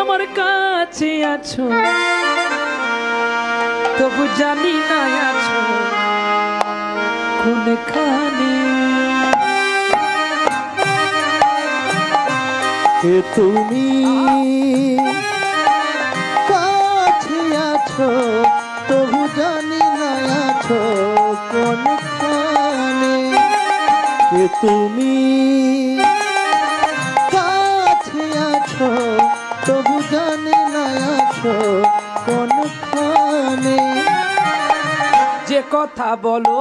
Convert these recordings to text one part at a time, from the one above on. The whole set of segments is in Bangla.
আমার কাছে আছো তবু জানি না আছো কোনখানে। তুমি কাছে আছো তবু জানি না আছো কোনখানে। তুমি কাছে আছো তবু জানি না আছো কোনখানে। যে কথা বলো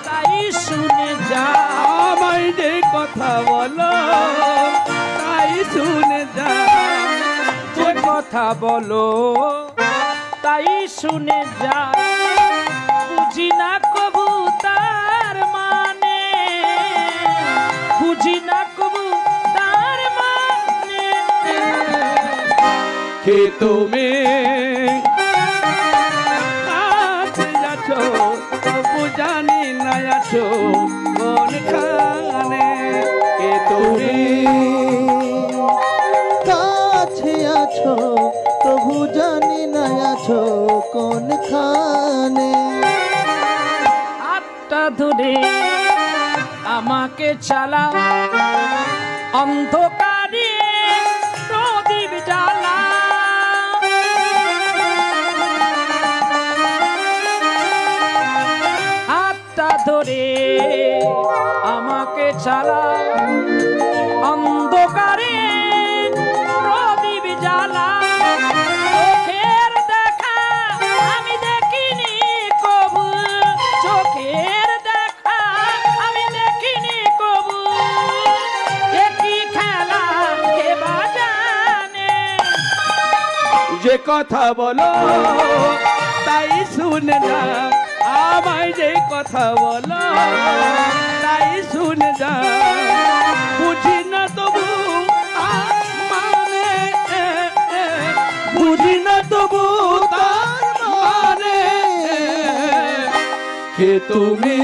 তাই শুনে যা, আমায় যে কথা বলো তাই শুনে যা। যে কথা বলো তাই শুনে যা, বুঝি না কবু তার মানে, বুঝি না কবু তার মানে। কে তুমি কাছে আছো তবু জানি না আছো কোনখানে। কে তুমি কাছে আছো তবু জানি না আছো কোনখানে। হাতটা ধরে আমাকে চালা, অন্ধকারে প্রদীপ জ্বালা। হাতটা ধরে আমাকে চালা, অন্ধকারে প্রদীপ জ্বালা। চোখের দেখা আমি দেখিনি কবু, চোখের দেখা আমি দেখিনি কবু। একই খেলা কে বাজানে। যে কথা বলো তাই শুনে যা, আমায় যে কথা বলো তাই শুনে যা। বুঝি না তবু মানে, বুঝি না তবু তার মানে। কে তুমি